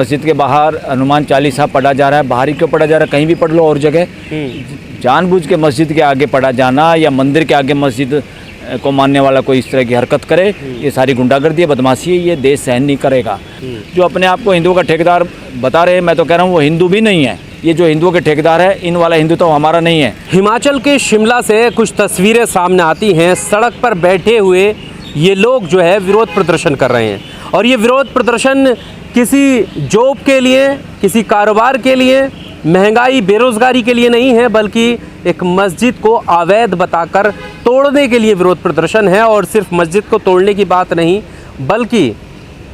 मस्जिद के बाहर हनुमान चालीसा पढ़ा जा रहा है। बाहर ही क्यों पढ़ा जा रहा है, कहीं भी पढ़ लो और जगह। जानबूझ के मस्जिद के आगे पढ़ा जाना या मंदिर के आगे मस्जिद को मानने वाला कोई इस तरह की हरकत करे, ये सारी गुंडागर्दी है, बदमाशी है, ये देश सहन नहीं करेगा। जो अपने आप को हिंदुओं का ठेकेदार बता रहे हैं, मैं तो कह रहा हूँ वो हिंदू भी नहीं है। ये जो हिंदुओं के ठेकेदार है, इन वाला हिंदू तो हमारा नहीं है। हिमाचल के शिमला से कुछ तस्वीरें सामने आती हैं। सड़क पर बैठे हुए ये लोग जो है विरोध प्रदर्शन कर रहे हैं, और ये विरोध प्रदर्शन किसी जॉब के लिए, किसी कारोबार के लिए, महंगाई बेरोज़गारी के लिए नहीं है, बल्कि एक मस्जिद को अवैध बताकर तोड़ने के लिए विरोध प्रदर्शन है। और सिर्फ मस्जिद को तोड़ने की बात नहीं, बल्कि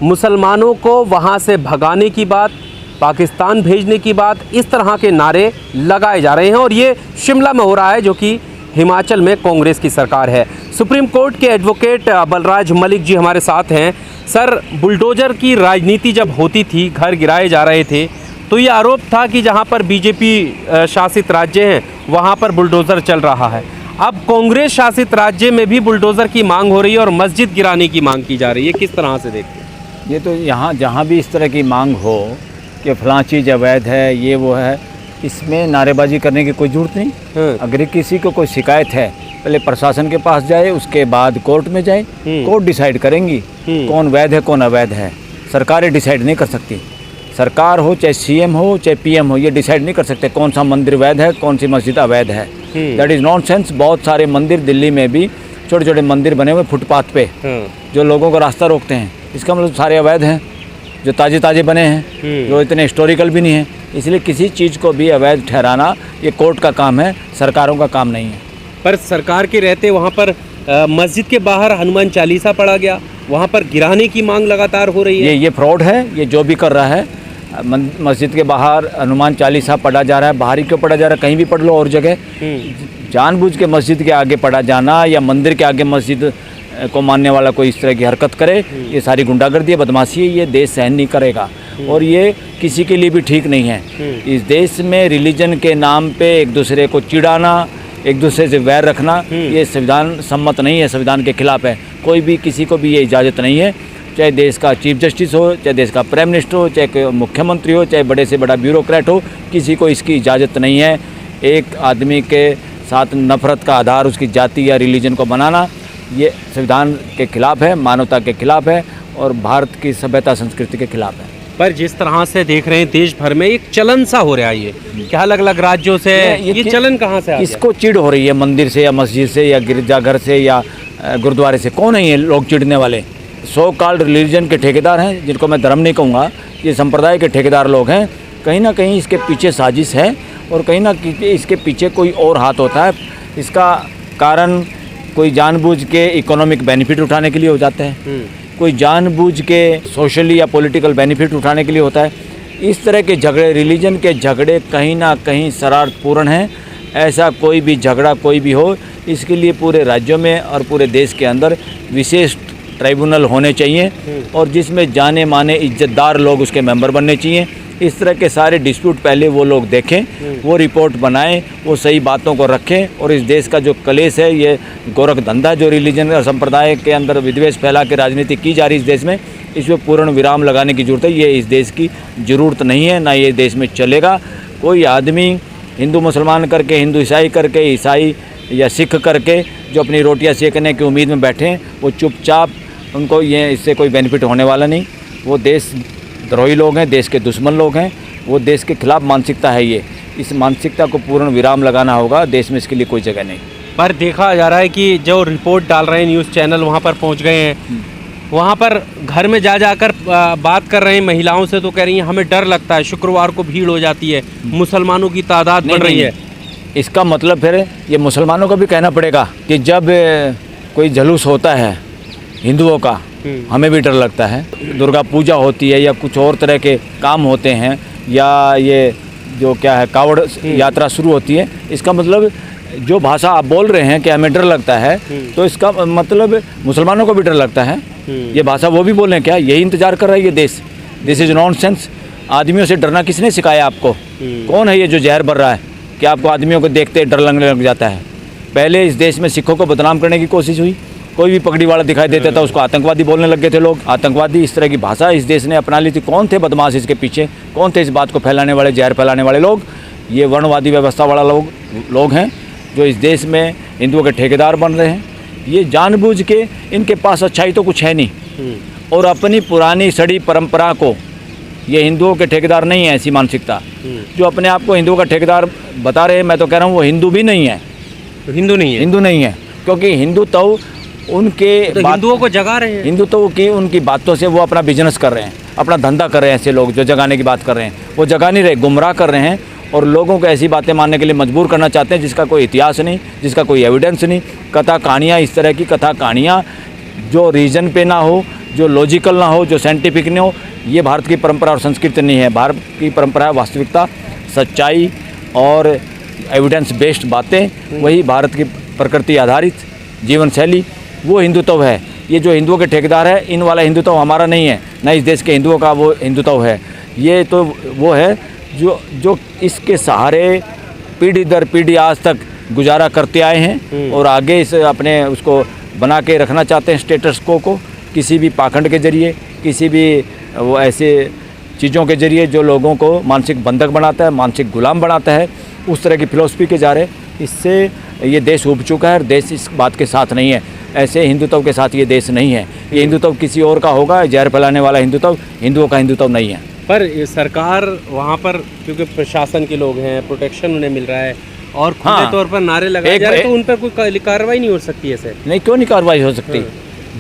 मुसलमानों को वहाँ से भगाने की बात, पाकिस्तान भेजने की बात, इस तरह के नारे लगाए जा रहे हैं। और ये शिमला में हो रहा है, जो कि हिमाचल में कांग्रेस की सरकार है। सुप्रीम कोर्ट के एडवोकेट बलराज मलिक जी हमारे साथ हैं। सर, बुलडोज़र की राजनीति जब होती थी, घर गिराए जा रहे थे, तो ये आरोप था कि जहाँ पर बीजेपी शासित राज्य हैं वहाँ पर बुलडोज़र चल रहा है। अब कांग्रेस शासित राज्य में भी बुलडोज़र की मांग हो रही है और मस्जिद गिराने की मांग की जा रही है। किस तरह से देखते हैं? ये तो यहाँ जहाँ भी इस तरह की मांग हो कि फलां चीज़ अवैध है, ये वो है, इसमें नारेबाजी करने की कोई ज़रूरत नहीं। अगर किसी को कोई शिकायत है, पहले प्रशासन के पास जाए, उसके बाद कोर्ट में जाए। कोर्ट डिसाइड करेंगी कौन वैध है कौन अवैध है। सरकारें डिसाइड नहीं कर सकती। सरकार हो चाहे सीएम हो चाहे पीएम हो, ये डिसाइड नहीं कर सकते कौन सा मंदिर वैध है कौन सी मस्जिद अवैध है। That is nonsense. बहुत सारे मंदिर दिल्ली में भी छोटे छोटे मंदिर बने हुए फुटपाथ पे, जो लोगों को रास्ता रोकते हैं, इसका मतलब सारे अवैध हैं। जो ताज़े ताज़े बने हैं, जो इतने हिस्टोरिकल भी नहीं है। इसलिए किसी चीज़ को भी अवैध ठहराना ये कोर्ट का काम है, सरकारों का काम नहीं है। पर सरकार के रहते वहाँ पर मस्जिद के बाहर हनुमान चालीसा पढ़ा गया, वहाँ पर गिराने की मांग लगातार हो रही है। ये फ्रॉड है। ये जो भी कर रहा है, मस्जिद के बाहर हनुमान चालीसा पढ़ा जा रहा है। बाहर ही क्यों पढ़ा जा रहा है, कहीं भी पढ़ लो और जगह। जानबूझ के मस्जिद के आगे पढ़ा जाना या मंदिर के आगे मस्जिद को मानने वाला कोई इस तरह की हरकत करे, ये सारी गुंडागर्दी है, बदमाशी है, ये देश सहन नहीं करेगा। और ये किसी के लिए भी ठीक नहीं है। इस देश में रिलीजन के नाम पे एक दूसरे को चिढ़ाना, एक दूसरे से वैर रखना, ये संविधान सम्मत नहीं है, संविधान के खिलाफ है। कोई भी किसी को भी ये इजाज़त नहीं है, चाहे देश का चीफ जस्टिस हो, चाहे देश का प्राइम मिनिस्टर हो, चाहे मुख्यमंत्री हो, चाहे बड़े से बड़ा ब्यूरोक्रेट हो, किसी को इसकी इजाज़त नहीं है। एक आदमी के साथ नफरत का आधार उसकी जाति या रिलीजन को बनाना, ये संविधान के खिलाफ है, मानवता के खिलाफ है और भारत की सभ्यता संस्कृति के खिलाफ है। पर जिस तरह से देख रहे हैं देश भर में एक चलन सा हो रहा है, ये क्या अलग अलग राज्यों से ये चलन कहाँ से आ गया? किसको चिढ़ हो रही है, मंदिर से या मस्जिद से या गिरजाघर से या गुरुद्वारे से? कौन है ये लोग चिढ़ने वाले? सो कॉल्ड रिलीजन के ठेकेदार हैं, जिनको मैं धर्म नहीं कहूँगा, ये संप्रदाय के ठेकेदार लोग हैं। कहीं ना कहीं इसके पीछे साजिश है और कहीं ना कहीं इसके पीछे कोई और हाथ होता है। इसका कारण कोई जानबूझ के इकोनॉमिक बेनिफिट उठाने के लिए हो जाता है, कोई जानबूझ के सोशली या पॉलिटिकल बेनिफिट उठाने के लिए होता है। इस तरह के झगड़े, रिलीजन के झगड़े कहीं ना कहीं शरारतपूर्ण हैं। ऐसा कोई भी झगड़ा कोई भी हो, इसके लिए पूरे राज्यों में और पूरे देश के अंदर विशेष ट्राइब्यूनल होने चाहिए और जिसमें जाने माने इज्जतदार लोग उसके मेंबर बनने चाहिए। इस तरह के सारे डिस्प्यूट पहले वो लोग देखें, वो रिपोर्ट बनाएं, वो सही बातों को रखें। और इस देश का जो कलेश है, ये गोरख धंधा जो रिलीजन और संप्रदाय के अंदर विद्वेष फैला के राजनीति की जा रही है इस देश में, इसमें पूर्ण विराम लगाने की ज़रूरत है। ये इस देश की ज़रूरत नहीं है, ना ये देश में चलेगा। कोई आदमी हिंदू मुसलमान करके, हिंदू ईसाई करके, ईसाई या सिख करके जो अपनी रोटियां सेकने की उम्मीद में बैठे हैं, वो चुपचाप, उनको ये इससे कोई बेनिफिट होने वाला नहीं। वो देश द्रोही लोग हैं, देश के दुश्मन लोग हैं, वो देश के खिलाफ मानसिकता है। ये इस मानसिकता को पूर्ण विराम लगाना होगा। देश में इसके लिए कोई जगह नहीं। पर देखा जा रहा है कि जो रिपोर्ट डाल रहे हैं न्यूज़ चैनल, वहाँ पर पहुँच गए हैं, वहाँ पर घर में जाकर बात कर रहे हैं महिलाओं से, तो कह रही हैं हमें डर लगता है, शुक्रवार को भीड़ हो जाती है, मुसलमानों की तादाद बढ़ रही है। इसका मतलब फिर ये मुसलमानों को भी कहना पड़ेगा कि जब कोई जुलूस होता है हिंदुओं का, हमें भी डर लगता है। दुर्गा पूजा होती है या कुछ और तरह के काम होते हैं, या ये जो क्या है कावड़ यात्रा शुरू होती है, इसका मतलब जो भाषा आप बोल रहे हैं कि हमें डर लगता है, तो इसका मतलब मुसलमानों को भी डर लगता है। ये भाषा वो भी बोल रहे हैं क्या? यही इंतजार कर रहा है ये देश। This is nonsense. आदमियों से डरना किसने सिखाया आपको? कौन है ये जो जहर भर रहा है कि आपको आदमियों को देखते डर लगने लग जाता है? पहले इस देश में सिखों को बदनाम करने की कोशिश हुई, कोई भी पगड़ी वाला दिखाई देता था उसको आतंकवादी बोलने लग गए थे लोग। आतंकवादी इस तरह की भाषा इस देश ने अपना ली थी। कौन थे बदमाश इसके पीछे, कौन थे इस बात को फैलाने वाले, जहर फैलाने वाले लोग? ये वर्णवादी व्यवस्था वाला लोग हैं जो इस देश में हिंदुओं के ठेकेदार बन रहे हैं। ये जानबूझ के, इनके पास अच्छाई तो कुछ है नहीं और अपनी पुरानी सड़ी परंपरा को, ये हिंदुओं के ठेकेदार नहीं है ऐसी मानसिकता। जो अपने आप को हिंदुओं का ठेकेदार बता रहे हैं, मैं तो कह रहा हूँ वो हिंदू भी नहीं है। तो हिंदू नहीं है, हिंदू नहीं है, क्योंकि हिंदू तो उनके तो हिंदुओं को जगा रहे हैं। हिंदू तो की उनकी बातों से वो अपना बिजनेस कर रहे हैं, अपना धंधा कर रहे हैं। ऐसे लोग जो जगाने की बात कर रहे हैं वो जगा नहीं रहे, गुमराह कर रहे हैं और लोगों को ऐसी बातें मानने के लिए मजबूर करना चाहते हैं जिसका कोई इतिहास नहीं, जिसका कोई एविडेंस नहीं। कथा कहानियाँ, इस तरह की कथा कहानियाँ जो रीजन पे ना हो, जो लॉजिकल ना हो, जो साइंटिफिक नहीं हो, ये भारत की परंपरा और संस्कृति नहीं है। भारत की परंपरा है वास्तविकता, सच्चाई और एविडेंस बेस्ड बातें, वही भारत की प्रकृति आधारित जीवन शैली, वो हिंदुत्व है। ये जो हिंदुओं के ठेकेदार है, इन वाला हिंदुत्व हमारा नहीं है, न इस देश के हिंदुओं का वो हिंदुत्व है। ये तो वो है जो इसके सहारे पीढ़ी दर पीढ़ी आज तक गुजारा करते आए हैं और आगे इस अपने उसको बना के रखना चाहते हैं स्टेटस को किसी भी पाखंड के जरिए, किसी भी वो ऐसे चीज़ों के जरिए जो लोगों को मानसिक बंधक बनाता है, मानसिक गुलाम बनाता है, उस तरह की फिलॉसफी के जा रहे। इससे ये देश उब चुका है और देश इस बात के साथ नहीं है। ऐसे हिंदुत्व के साथ ये देश नहीं है। ये हिंदुत्व किसी और का होगा, जहर फैलाने वाला हिंदुत्व हिंदुओं का हिंदुत्व नहीं है। पर ये सरकार वहाँ पर, क्योंकि प्रशासन के लोग हैं, प्रोटेक्शन उन्हें मिल रहा है और खुले तौर पर नारे लगाए जा रहे हैं, तो उन पर कोई कार्रवाई नहीं हो सकती ऐसे? नहीं, क्यों नहीं कार्रवाई हो सकती?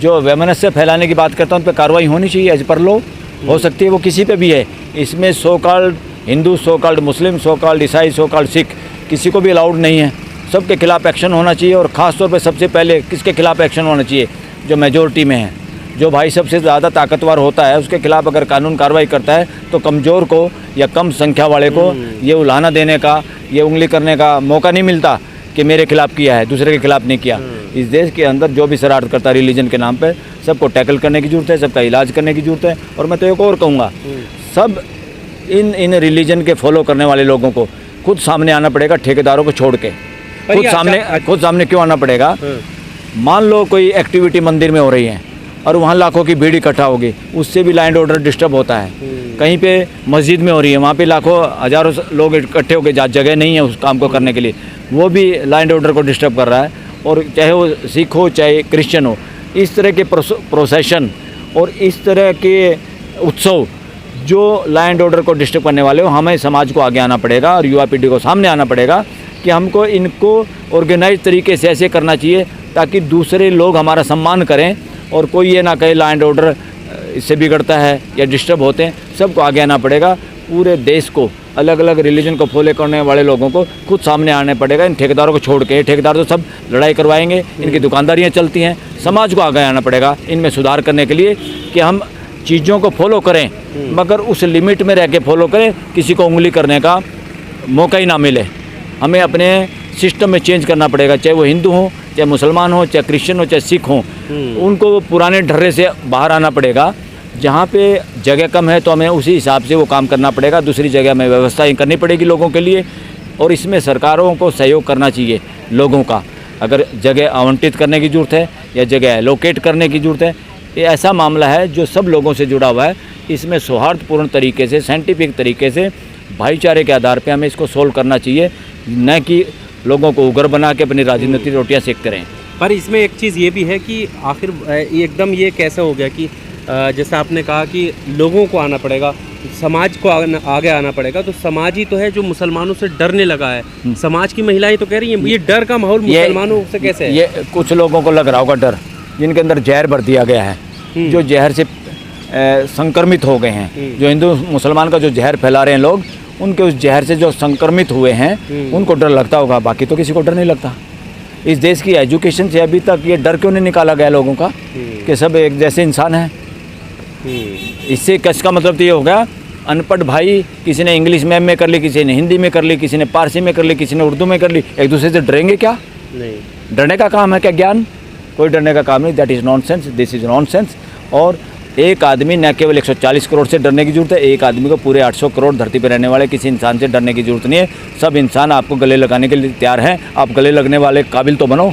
जो वैमनस्य फैलाने की बात करता हूँ उन पर कार्रवाई होनी चाहिए एज पर लॉ। हो सकती है वो किसी पे भी है। इसमें so called Hindu, so called Muslim, so called ईसाई, सो कॉल्ड सिख, किसी को भी अलाउड नहीं है। सबके खिलाफ एक्शन होना चाहिए और ख़ास तौर पे सबसे पहले किसके खिलाफ एक्शन होना चाहिए? जो मेजोरिटी में है, जो भाई सबसे ज़्यादा ताकतवर होता है, उसके खिलाफ अगर कानून कार्रवाई करता है तो कमज़ोर को या कम संख्या वाले को ये उलाहना देने का, ये उंगली करने का मौका नहीं मिलता कि मेरे खिलाफ किया है, दूसरे के खिलाफ नहीं किया। इस देश के अंदर जो भी शरारत करता है रिलीजन के नाम पे, सबको टैकल करने की ज़रूरत है, सबका इलाज करने की ज़रूरत है। और मैं तो एक और कहूँगा, सब इन रिलीजन के फॉलो करने वाले लोगों को खुद सामने आना पड़ेगा, ठेकेदारों को छोड़ के। खुद सामने क्यों आना पड़ेगा? मान लो कोई एक्टिविटी मंदिर में हो रही है और वहाँ लाखों की भीड़ इकट्ठा होगी, उससे भी लॉ एंड ऑर्डर डिस्टर्ब होता है। कहीं पे मस्जिद में हो रही है, वहाँ पे लाखों हजारों लोग इकट्ठे हो गए, जगह नहीं है उस काम को करने के लिए, वो भी लॉ एंड ऑर्डर को डिस्टर्ब कर रहा है। और चाहे वो सिख हो चाहे क्रिश्चियन हो, इस तरह के प्रोसेशन और इस तरह के उत्सव जो लॉ एंड ऑर्डर को डिस्टर्ब करने वाले हो, हमें समाज को आगे आना पड़ेगा और युवा पीढ़ी को सामने आना पड़ेगा कि हमको इनको ऑर्गेनाइज तरीके से ऐसे करना चाहिए ताकि दूसरे लोग हमारा सम्मान करें और कोई ये ना कहे लॉ एंड ऑर्डर इससे बिगड़ता है या डिस्टर्ब होते हैं। सबको आगे आना पड़ेगा, पूरे देश को, अलग अलग रिलीजन को फॉलो करने वाले लोगों को खुद सामने आने पड़ेगा, इन ठेकेदारों को छोड़ के। ठेकेदार तो सब लड़ाई करवाएंगे, इनकी दुकानदारियाँ चलती हैं। समाज को आगे आना पड़ेगा इनमें सुधार करने के लिए कि हम चीज़ों को फॉलो करें मगर उस लिमिट में रह के फॉलो करें, किसी को उंगली करने का मौका ही ना मिले। हमें अपने सिस्टम में चेंज करना पड़ेगा, चाहे वो हिंदू हो, चाहे मुसलमान हो, चाहे क्रिश्चियन हो, चाहे सिख हो। उनको पुराने ढर्रे से बाहर आना पड़ेगा। जहाँ पे जगह कम है तो हमें उसी हिसाब से वो काम करना पड़ेगा, दूसरी जगह में व्यवस्था करनी पड़ेगी लोगों के लिए। और इसमें सरकारों को सहयोग करना चाहिए लोगों का। अगर जगह आवंटित करने की ज़रूरत है या जगह एलोकेट करने की ज़रूरत है, ये ऐसा मामला है जो सब लोगों से जुड़ा हुआ है। इसमें सौहार्दपूर्ण तरीके से, साइंटिफिक तरीके से, भाईचारे के आधार पे हमें इसको सोल्व करना चाहिए, न कि लोगों को उग्र बना के अपनी राजनीतिक रोटियां सेकते रहें। पर इसमें एक चीज़ ये भी है कि आखिर एकदम ये कैसे हो गया कि जैसे आपने कहा कि लोगों को आना पड़ेगा, समाज को आगे आना पड़ेगा, तो समाज ही तो है जो मुसलमानों से डरने लगा है। समाज की महिलाएं तो कह रही हैं ये डर का माहौल मुसलमानों से कैसे है? ये कुछ लोगों को लग रहा होगा डर, जिनके अंदर जहर भर दिया गया है, जो जहर से संक्रमित हो गए हैं। जो हिंदू मुसलमान का जो जहर फैला रहे हैं लोग, उनके उस जहर से जो संक्रमित हुए हैं उनको डर लगता होगा, बाकी तो किसी को डर नहीं लगता। इस देश की एजुकेशन से अभी तक ये डर क्यों नहीं निकाला गया लोगों का कि सब एक जैसे इंसान हैं? इससे कस का मतलब तो ये हो गया, अनपढ़ भाई, किसी ने इंग्लिश में एमए कर ली, किसी ने हिंदी में कर ली, किसी ने पारसी में कर ली, किसी ने उर्दू में कर ली, एक दूसरे से डरेंगे क्या? नहीं, डरने का काम है क्या ज्ञान? कोई डरने का काम नहीं। That is nonsense, this is nonsense. और एक आदमी न केवल 140 करोड़ से डरने की जरूरत है, एक आदमी को पूरे 800 करोड़ धरती पर रहने वाले किसी इंसान से डरने की जरूरत नहीं है। सब इंसान आपको गले लगाने के लिए तैयार हैं। आप गले लगने वाले काबिल तो बनो।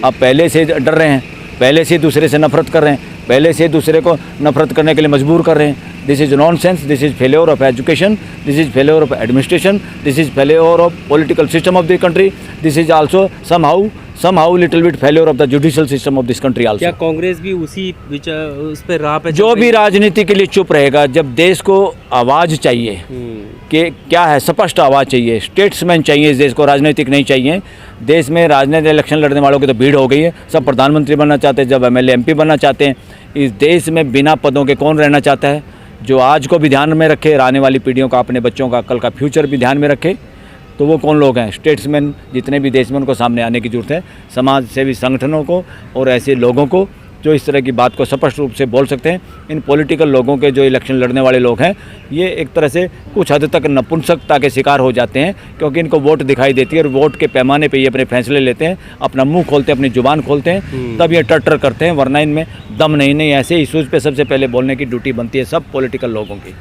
आप पहले से डर रहे हैं पहले से दूसरे से नफरत कर रहे हैं, पहले से दूसरे को नफरत करने के लिए मजबूर कर रहे हैं। This is nonsense, this is failure of education, this is failure of administration, this is failure of political system of the country, this is also somehow little bit failure of the judicial system of this country also। क्या कांग्रेस भी उसी उस पर राह पे जो भी राजनीति के लिए चुप रहेगा, जब देश को आवाज़ चाहिए कि क्या है, स्पष्ट आवाज़ चाहिए, स्टेट्समैन चाहिए इस देश को, राजनीतिक नहीं चाहिए। देश में राजनीतिक इलेक्शन लड़ने वालों की तो भीड़ हो गई है, सब प्रधानमंत्री बनना चाहते हैं, जब एमएलए एमपी बनना चाहते हैं। इस देश में बिना पदों के कौन रहना चाहता है? जो आज को भी ध्यान में रखे, आने वाली पीढ़ियों का, अपने बच्चों का कल का फ्यूचर भी ध्यान में रखे, तो वो कौन लोग हैं? स्टेट्समैन जितने भी देश में, उनको सामने आने की ज़रूरत है, समाज सेवी संगठनों को और ऐसे लोगों को जो इस तरह की बात को स्पष्ट रूप से बोल सकते हैं। इन पॉलिटिकल लोगों के, जो इलेक्शन लड़ने वाले लोग हैं, ये एक तरह से कुछ हद तक नपुंसकता के शिकार हो जाते हैं, क्योंकि इनको वोट दिखाई देती है और वोट के पैमाने पे ये अपने फैसले लेते हैं, अपना मुंह खोलते हैं, अपनी जुबान खोलते हैं, तब ये टट्टर करते हैं, वरना इनमें दम नहीं। ऐसे इशूज़ पे सबसे पहले बोलने की ड्यूटी बनती है सब पॉलिटिकल लोगों की।